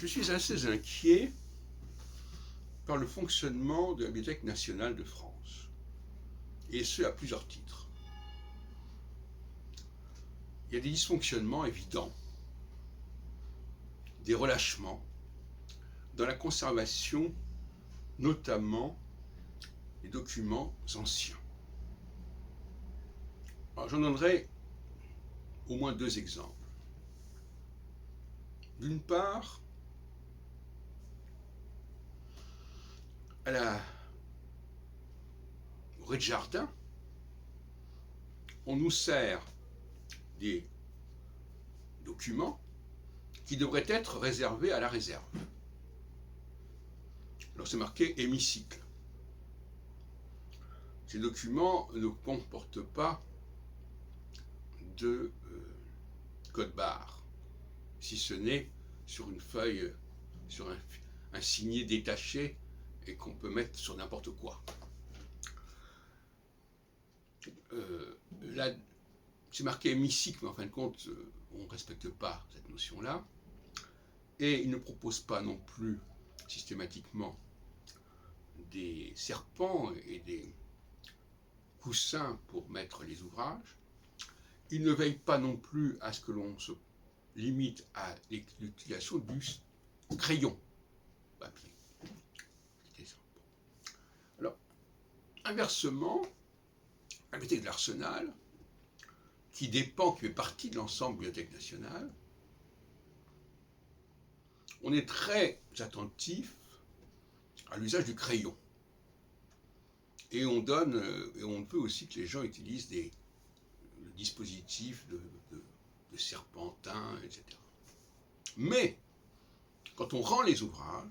Je suis assez inquiet par le fonctionnement de la Bibliothèque nationale de France, et ce à plusieurs titres. Il y a des dysfonctionnements évidents, des relâchements dans la conservation, notamment des documents anciens. J'en donnerai au moins deux exemples. D'une part, au rez-de-jardin, on nous sert des documents qui devraient être réservés à la réserve. Alors c'est marqué hémicycle. Ces documents ne comportent pas de code barre, si ce n'est sur une feuille, sur un signet détaché et qu'on peut mettre sur n'importe quoi. Là, c'est marqué hémicycle, mais en fin de compte, on ne respecte pas cette notion-là. Et il ne propose pas non plus systématiquement des serpents et des coussins pour mettre les ouvrages. Il ne veille pas non plus à ce que l'on se limite à l'utilisation du crayon papier. Alors, inversement, la bibliothèque de l'Arsenal, qui fait partie de l'ensemble Bibliothèque nationale, on est très attentif à l'usage du crayon. Et on veut aussi que les gens utilisent des dispositifs de serpentin, etc. Mais, quand on rend les ouvrages,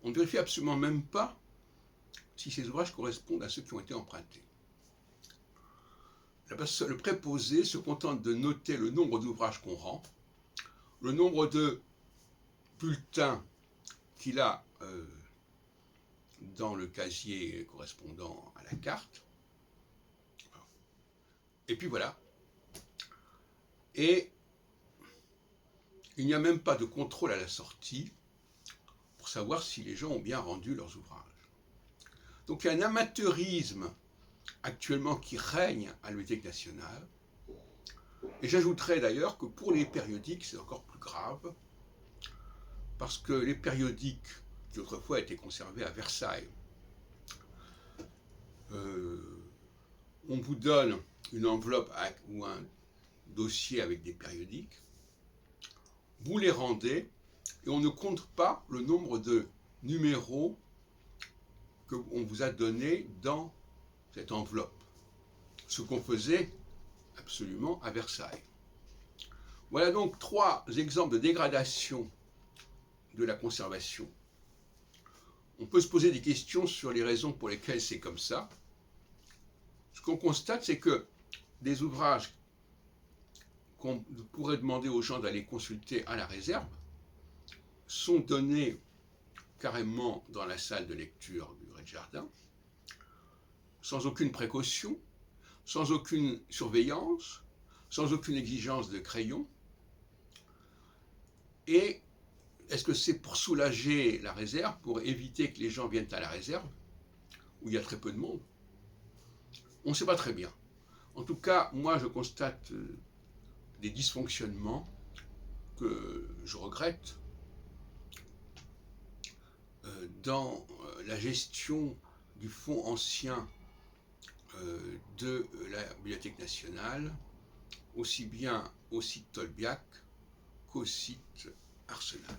on ne vérifie absolument même pas si ces ouvrages correspondent à ceux qui ont été empruntés. Le préposé se contente de noter le nombre d'ouvrages qu'on rend, le nombre de bulletins qu'il a dans le casier correspondant à la carte, et puis voilà. Et il n'y a même pas de contrôle à la sortie pour savoir si les gens ont bien rendu leurs ouvrages. Donc il y a un amateurisme actuellement qui règne à la Bibliothèque nationale. Et j'ajouterais d'ailleurs que pour les périodiques, c'est encore plus grave, parce que les périodiques qui autrefois étaient conservés à Versailles, on vous donne une enveloppe ou un dossier avec des périodiques, vous les rendez et on ne compte pas le nombre de numéros qu'on vous a donnés dans cette enveloppe. Ce qu'on faisait absolument à Versailles. Voilà donc trois exemples de dégradation de la conservation. On peut se poser des questions sur les raisons pour lesquelles c'est comme ça. Ce qu'on constate, c'est que des ouvrages qu'on pourrait demander aux gens d'aller consulter à la réserve sont donnés carrément dans la salle de lecture du rez-de-jardin, sans aucune précaution, sans aucune surveillance, sans aucune exigence de crayon. Et est-ce que c'est pour soulager la réserve, pour éviter que les gens viennent à la réserve, où il y a très peu de monde? On ne sait pas très bien. En tout cas, moi je constate des dysfonctionnements que je regrette dans la gestion du fonds ancien de la Bibliothèque nationale, aussi bien au site Tolbiac qu'au site Arsenal.